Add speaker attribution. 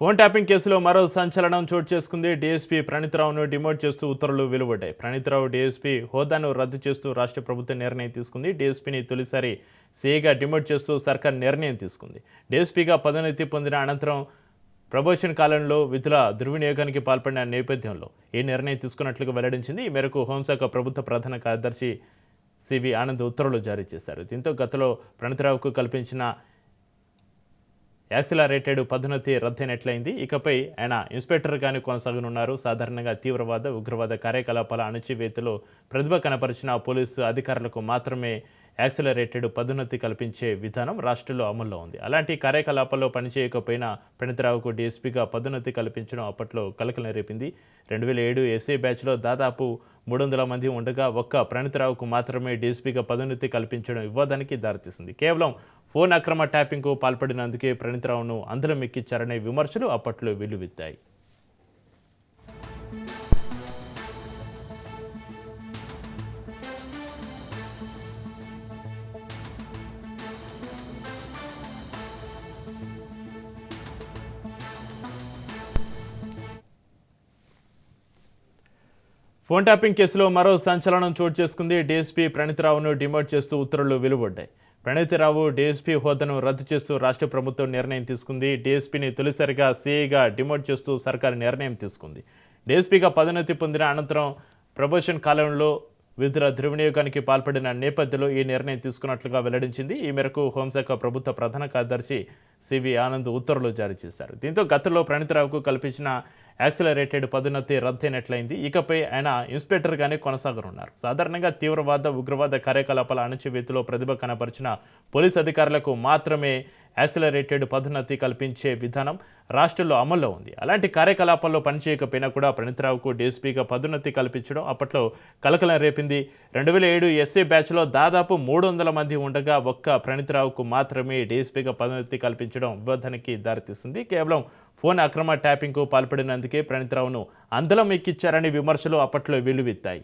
Speaker 1: Phone tapping కేసులో మరో సంచలనం చోటు చేసుకుంది. డీఎస్పీ ప్రణీత్రావును డిమోట్ చేస్తూ ఉత్తర్వులు వెలువడ్డాయి. ప్రణీత్రావు డీఎస్పీ హోదాను రద్దు చేస్తూ రాష్ట్ర ప్రభుత్వం నిర్ణయం తీసుకుంది. డీఎస్పీని తొలిసారి సీఐగా డిమోట్ చేస్తూ సర్కార్ నిర్ణయం తీసుకుంది. డీఎస్పీగా పదోన్నతి పొందిన అనంతరం ప్రమోషన్ కాలంలో విధుల దుర్వినియోగానికి పాల్పడిన నేపథ్యంలో ఈ నిర్ణయం తీసుకున్నట్లుగా వెల్లడించింది. ఈ మేరకు హోంశాఖ ప్రభుత్వ ప్రధాన కార్యదర్శి సివి ఆనంద్ ఉత్తర్వులు జారీ చేశారు. దీంతో గతంలో ప్రణీత్రావుకు కల్పించిన యాక్సిలరేటెడ్ పదోన్నతి రద్దయినట్లయింది. ఇకపై ఆయన ఇన్స్పెక్టర్గానే కొనసాగనున్నారు. సాధారణంగా తీవ్రవాద ఉగ్రవాద కార్యకలాపాల అణచివేతలో ప్రతిభ కనపరిచిన పోలీసు అధికారులకు మాత్రమే యాక్సిలరేటెడ్ పదోన్నతి కల్పించే విధానం రాష్ట్రంలో అమల్లో ఉంది. అలాంటి కార్యకలాపాల్లో పనిచేయకపోయినా ప్రణీత్రావుకు డీఎస్పీగా పదోన్నతి కల్పించడం అప్పట్లో కలకలం రేపింది. 2007 ఎస్ఐ బ్యాచ్లో దాదాపు 300 మంది ఉండగా ఒక్క ప్రణీత్రావుకు మాత్రమే డీఎస్పీగా పదోన్నతి కల్పించడం వివాదానికి దారితీసింది. కేవలం ఫోన్ అక్రమ ట్యాపింగ్కు పాల్పడినందుకే ప్రణీత్రావును అందలం ఎక్కించారనే విమర్శలు అప్పట్లో వెల్లువెత్తాయి. ఫోన్ ట్యాపింగ్ కేసులో మరో సంచలనం చోటు చేసుకుంది. డీఎస్పీ ప్రణీత్రావును డిమోట్ చేస్తూ ఉత్తర్వులు వెలువడ్డాయి. ప్రణీత్రావు డీఎస్పీ హోదాను రద్దు చేస్తూ రాష్ట్ర ప్రభుత్వం నిర్ణయం తీసుకుంది. డీఎస్పీని తొలిసారిగా సీఐగా డిమోట్ చేస్తూ సర్కారు నిర్ణయం తీసుకుంది. డీఎస్పీగా పదోన్నతి పొందిన అనంతరం ప్రమోషన్ కాలంలో విధుల దుర్వినియోగానికి పాల్పడిన నేపథ్యంలో ఈ నిర్ణయం తీసుకున్నట్లుగా వెల్లడించింది. ఈ మేరకు హోంశాఖ ప్రభుత్వ ప్రధాన కార్యదర్శి సివి ఆనంద్ ఉత్తర్వులు జారీ చేశారు. దీంతో గతంలో ప్రణీత్రావుకు కల్పించిన యాక్సిలరేటెడ్ పదోన్నతి రద్దయినట్లయింది. ఇకపై ఆయన ఇన్స్పెక్టర్గానే కొనసాగనున్నారు. సాధారణంగా తీవ్రవాద ఉగ్రవాద కార్యకలాపాల అణచివేతలో ప్రతిభ కనపరిచిన పోలీసు అధికారులకు మాత్రమే యాక్సిలరేటెడ్ పదోన్నతి కల్పించే విధానం రాష్ట్రంలో అమల్లో ఉంది. అలాంటి కార్యకలాపాల్లో పనిచేయకపోయినా కూడా ప్రణీత్రావుకు డీఎస్పీగా పదోన్నతి కల్పించడం అప్పట్లో కలకలం రేపింది. 2007 ఎస్ఐ బ్యాచ్లో దాదాపు 300 మంది ఉండగా ఒక్క ప్రణీత్రావుకు మాత్రమే డీఎస్పీగా పదోన్నతి కల్పించడం వివాదానికి దారితీసింది. కేవలం ఫోన్ అక్రమ ట్యాపింగ్కు పాల్పడినందుకే ప్రణీత్రావును అందలం ఎక్కించారనే విమర్శలు అప్పట్లో వెల్లువెత్తాయి.